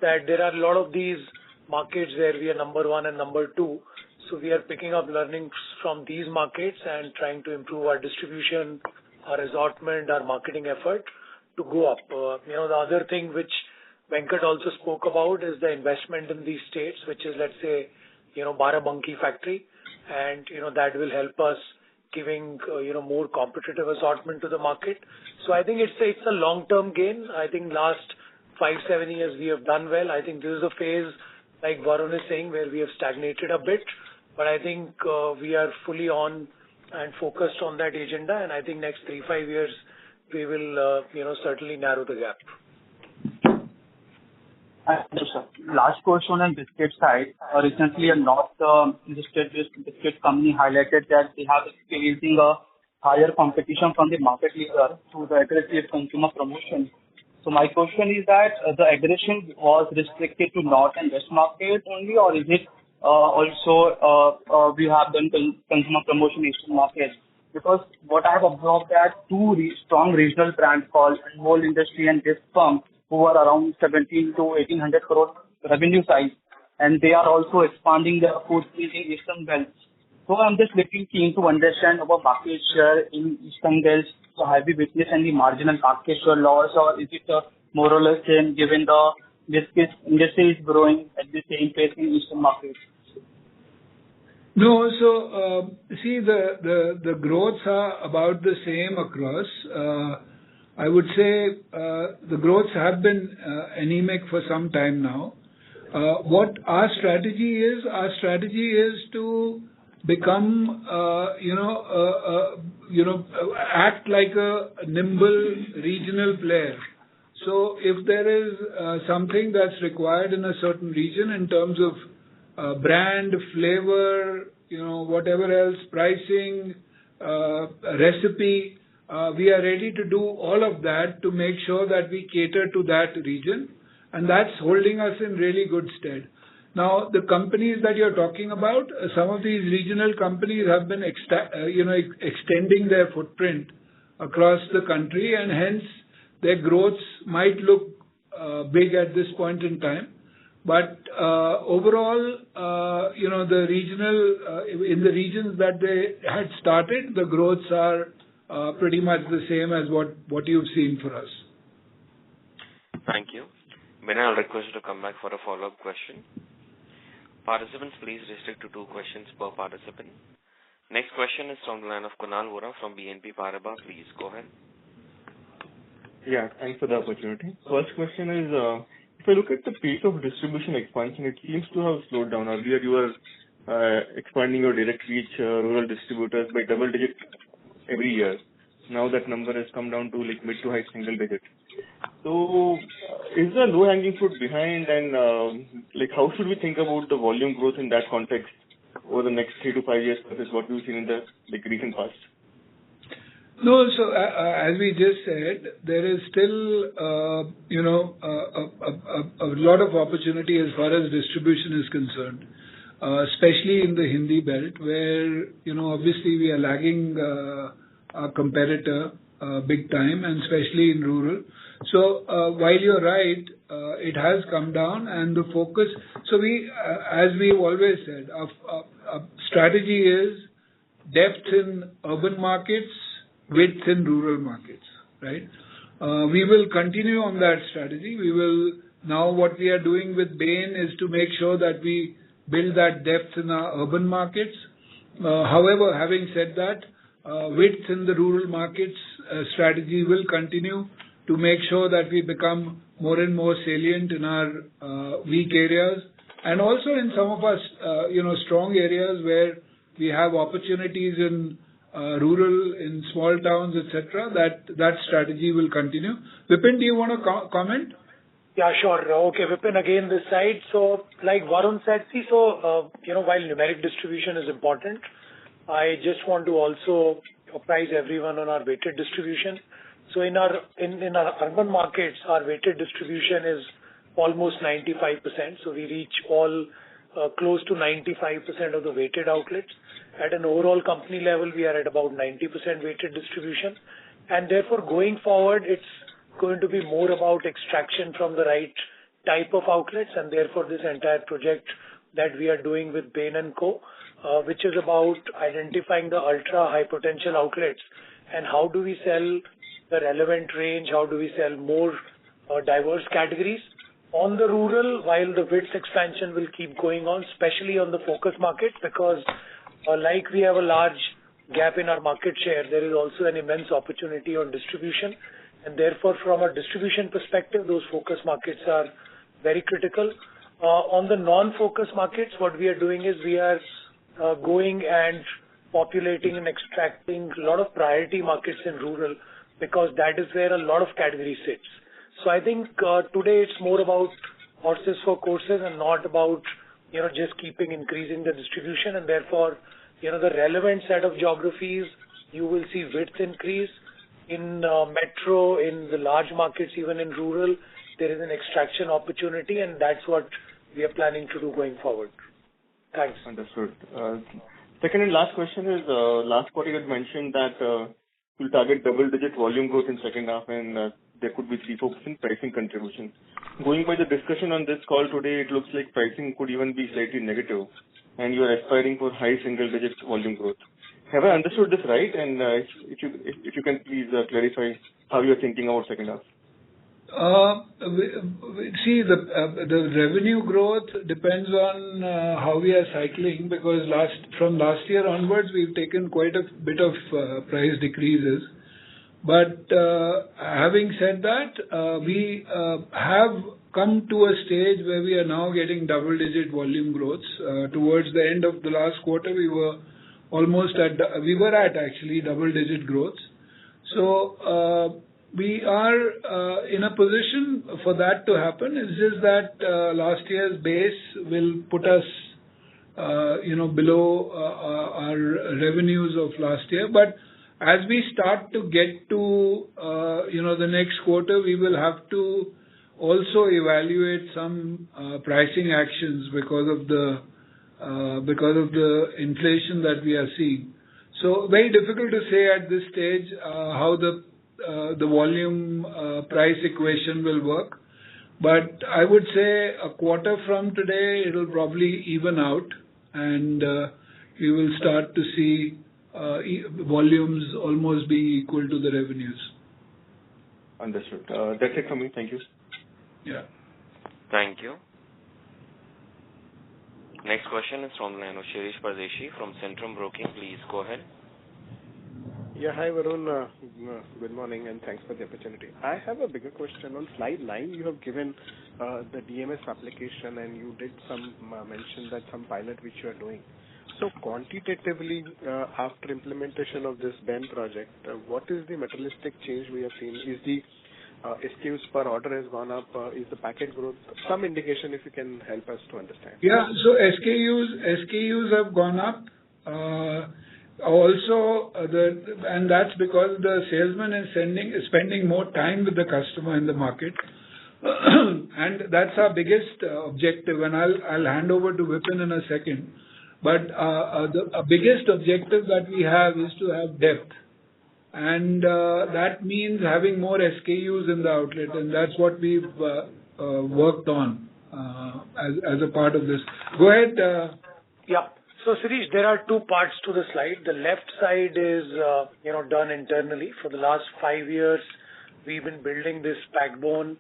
that there are a lot of these markets where we are number 1 and number 2. So we are picking up learnings from these markets and trying to improve our distribution, our assortment, our marketing effort to go up. The other thing which Venkat also spoke about is the investment in these states, which is, let's say, Barabanki factory. And, that will help us giving, more competitive assortment to the market. So I think it's a long-term gain. I think last 5-7 years we have done well. I think this is a phase, like Varun is saying, where we have stagnated a bit. But I think we are fully on and focused on that agenda. And I think next 3-5 years, we will, certainly narrow the gap. Yes, sir. Last question on biscuit side. Recently, a North biscuit company highlighted that they have experiencing a higher competition from the market leader through the aggressive consumer promotion. So my question is that the aggression was restricted to North and West market only, or is it also we have done consumer promotion in Eastern markets? Because what I have observed that 2 strong regional brands called Anmol Industry and this firm, who are around 17 to 1800 crore revenue size, and they are also expanding their footprint in Eastern belts. So I'm just looking keen to understand our market share in Eastern Belts. So have we witnessed any marginal market share loss, or is it more or less same given this industry is growing at the same pace in Eastern markets? No. So, see, the growths are about the same across. I would say the growths have been anemic for some time now. What our strategy is to become, act like a nimble regional player. So if there is something that's required in a certain region in terms of brand, flavor, whatever else, pricing, recipe, we are ready to do all of that to make sure that we cater to that region, and that's holding us in really good stead. Now, the companies that you're talking about, some of these regional companies have been extending their footprint across the country, and hence their growths might look big at this point in time. But overall, the regional in the regions that they had started, the growths are pretty much the same as what you've seen for us. Thank you. Vinay, I'll request you to come back for a follow-up question. Participants, please restrict to 2 questions per participant. Next question is from the line of Kunal Vora from BNP Paribas. Please go ahead. Yeah, thanks for the opportunity. First question is, if I look at the pace of distribution expansion, it seems to have slowed down. Earlier, you were expanding your direct reach rural distributors by double digit every year. Now that number has come down to like mid to high single digit. So, is the low hanging fruit behind, and how should we think about the volume growth in that context over the next 3 to 5 years versus what we've seen in the recent past? No, so as we just said, there is still a lot of opportunity as far as distribution is concerned, especially in the Hindi belt, where obviously we are lagging our competitor big time, and especially in rural. So while you're right, it has come down, and the focus. So we, as we've always said, our strategy is depth in urban markets, width in rural markets, right? We will continue on that strategy. We will now. What we are doing with Bain is to make sure that we build that depth in our urban markets. However, having said that, width in the rural markets strategy will continue to make sure that we become more and more salient in our weak areas, and also in some of our strong areas where we have opportunities in rural, in small towns, etc. That strategy will continue. Vipin, do you want to comment? Yeah, sure. Okay, Vipin again this side. So, like Varun said, while numeric distribution is important, I just want to also apprise everyone on our weighted distribution. So in our urban markets, our weighted distribution is almost 95%. So we reach all close to 95% of the weighted outlets. At an overall company level, we are at about 90% weighted distribution, and therefore going forward, it's going to be more about extraction from the right type of outlets, and therefore this entire project that we are doing with Bain & Co., which is about identifying the ultra high potential outlets and how do we sell the relevant range, how do we sell more diverse categories. On the rural, while the width expansion will keep going on, especially on the focus markets, because like we have a large gap in our market share, there is also an immense opportunity on distribution, and therefore from a distribution perspective, those focus markets are very critical. On the non-focus markets, what we are doing is we are going and populating and extracting a lot of priority markets in rural, because that is where a lot of category sits. So I think today it's more about horses for courses and not about just keeping increasing the distribution, and therefore the relevant set of geographies you will see width increase in metro, in the large markets, even in rural there is an extraction opportunity, and that's what we are planning to do going forward. Thanks. Understood. Second and last question is, last quarter you had mentioned that you'll target double-digit volume growth in second half, and there could be 3-4% pricing contribution. Going by the discussion on this call today, it looks like pricing could even be slightly negative, and you are aspiring for high single-digit volume growth. Have I understood this right? And if you can please clarify how you are thinking about second half. See, the revenue growth depends on how we are cycling, because from last year onwards, we've taken quite a bit of price decreases. But having said that, we have come to a stage where we are now getting double-digit volume growths. Towards the end of the last quarter, we were at actually double-digit growths. So we are in a position for that to happen. It's just that last year's base will put us, below our revenues of last year. But as we start to get to, the next quarter, we will have to also evaluate some pricing actions because of the inflation that we are seeing. So very difficult to say at this stage how the volume price equation will work. But I would say a quarter from today, it'll probably even out, and we will start to see volumes almost being equal to the revenues. Understood. That's it from me. Thank you. Yeah. Thank you. Next question is from Shirish Pardeshi from Centrum Broking. Please go ahead. Yeah, hi Varun. Good morning and thanks for the opportunity. I have a bigger question. On slide 9, you have given the DMS application, and you did some mention that some pilot which you are doing. So quantitatively, after implementation of this BEN project, what is the materialistic change we have seen? Is the SKUs per order has gone up? Is the packet growth? Some indication if you can help us to understand. Yeah, so SKUs have gone up. Also, and that's because the salesman is spending more time with the customer in the market, and that's our biggest objective. And I'll hand over to Vipin in a second. But the biggest objective that we have is to have depth, and that means having more SKUs in the outlet, and that's what we've worked on as a part of this. Go ahead. Yeah. So, Sirish, there are two parts to the slide. The left side is, done internally. For the last 5 years, we've been building this backbone,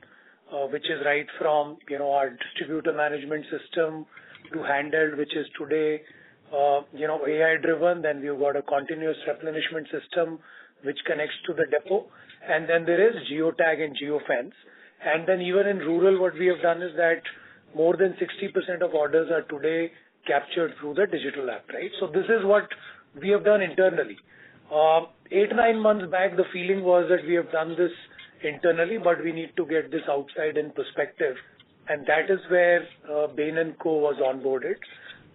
which is right from, our distributor management system to handheld, which is today, AI-driven. Then we've got a continuous replenishment system, which connects to the depot. And then there is geotag and geofence. And then even in rural, what we have done is that more than 60% of orders are today captured through the digital app, right? So this is what we have done internally. 8-9 months back, the feeling was that we have done this internally, but we need to get this outside in perspective. And that is where Bain & Co. was onboarded,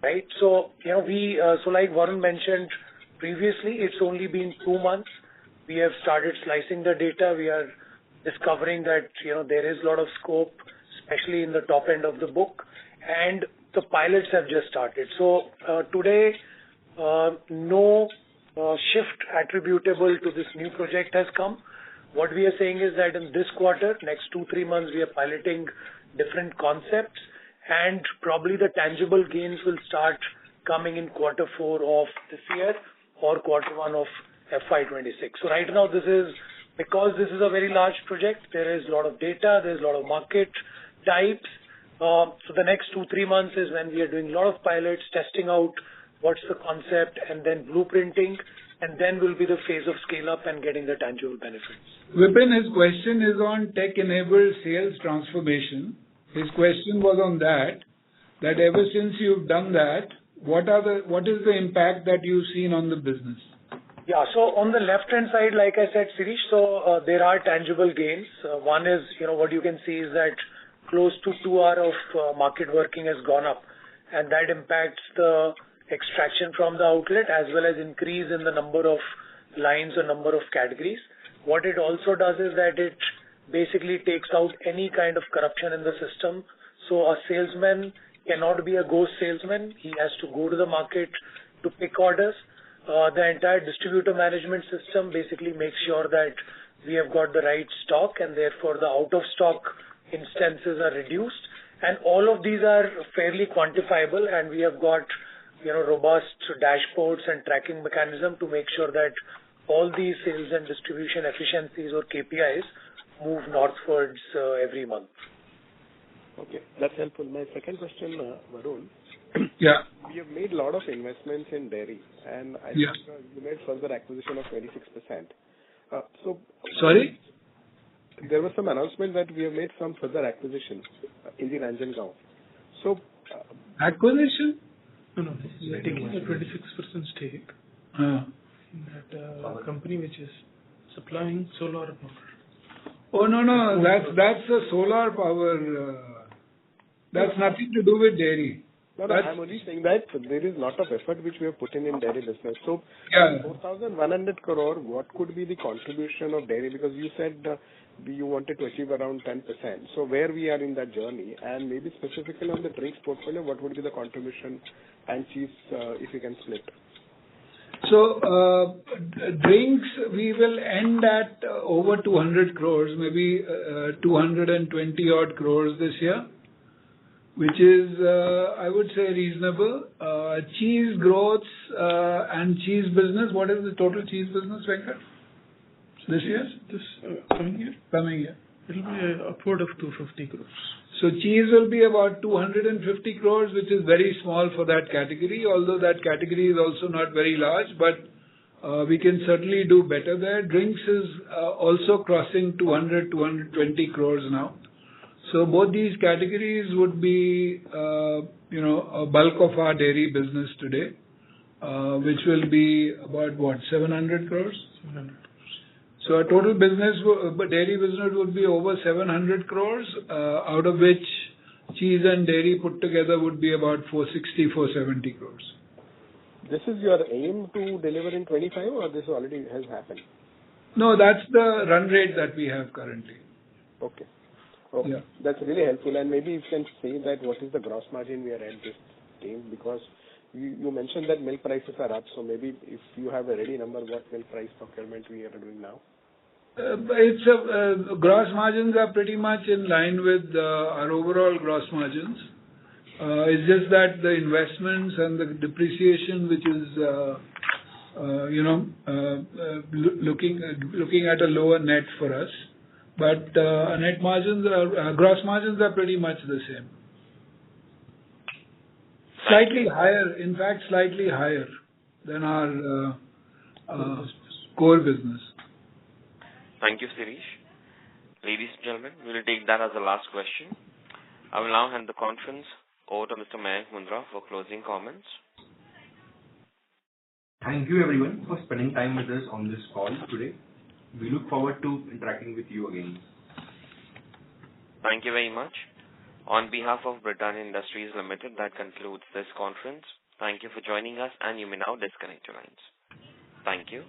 right? So, so like Varun mentioned previously, it's only been 2 months. We have started slicing the data. We are discovering that, there is a lot of scope, especially in the top end of the book. And the pilots have just started. So today, no shift attributable to this new project has come. What we are saying is that in this quarter, next 2-3 months, we are piloting different concepts, and probably the tangible gains will start coming in quarter 4 of this year or quarter 1 of FY26. So right now, because this is a very large project, there is a lot of data, there's a lot of market types. So the next 2-3 months is when we are doing a lot of pilots, testing out what's the concept, and then blueprinting, and then will be the phase of scale up and getting the tangible benefits. Vipin, his question is on tech-enabled sales transformation. His question was on that ever since you've done that, what is the impact that you've seen on the business? Yeah, so on the left-hand side, like I said, Sirish, so there are tangible gains. One is, what you can see is that close to 2 hours of market working has gone up, and that impacts the extraction from the outlet as well as increase in the number of lines or number of categories. What it also does is that it basically takes out any kind of corruption in the system. So a salesman cannot be a ghost salesman. He has to go to the market to pick orders. The entire distributor management system basically makes sure that we have got the right stock, and therefore the out-of-stock instances are reduced. And all of these are fairly quantifiable, and we have got robust dashboards and tracking mechanism to make sure that all these sales and distribution efficiencies or KPIs move northwards every month. Okay, that's helpful. My second question, Varun. Yeah. We have made a lot of investments in dairy, and I think you made further acquisition of 26%. Sorry? There was some announcement that we have made some further acquisition in the Ranjangaon. Acquisition? No. We are taking a 26% stake in that company which is supplying solar power. Oh, no. That's a solar power. That's nothing to do with dairy. No, I'm only saying that there is a lot of effort which we have put in dairy business. So, 4,100 crore, what could be the contribution of dairy? Because you said you wanted to achieve around 10%. So, where we are in that journey, and maybe specifically on the drinks portfolio, what would be the contribution and cheese, if you can split? So, drinks, we will end at over 200 crores, maybe 220 odd crores this year, which is, I would say, reasonable. Cheese growth and cheese business, what is the total cheese business, Venkat? This year? Coming year? Coming year. It will be upward of 250 crores. So cheese will be about 250 crores, which is very small for that category, although that category is also not very large, but we can certainly do better there. Drinks is also crossing 200, 220 crores now. So both these categories would be, a bulk of our dairy business today, which will be about 700 crores? 700 crores. So our total business, dairy business would be over 700 crores, out of which cheese and dairy put together would be about 460, 470 crores. This is your aim to deliver in 25, or this already has happened? No, that's the run rate that we have currently. Okay. Yeah. That's really helpful. And maybe you can say that what is the gross margin we are at this time, because you mentioned that milk prices are up. So maybe if you have a ready number, what milk price procurement we are doing now? Gross margins are pretty much in line with our overall gross margins. It's just that the investments and the depreciation, which is, looking at a lower net for us. But net margins gross margins are pretty much the same. Slightly higher, in fact, slightly higher than our core business. Thank you, Sirish. Ladies and gentlemen, we will take that as the last question. I will now hand the conference over to Mr. Mayank Mundra for closing comments. Thank you, everyone, for spending time with us on this call today. We look forward to interacting with you again. Thank you very much. On behalf of Britania Industries Limited, that concludes this conference. Thank you for joining us, and you may now disconnect your lines. Thank you.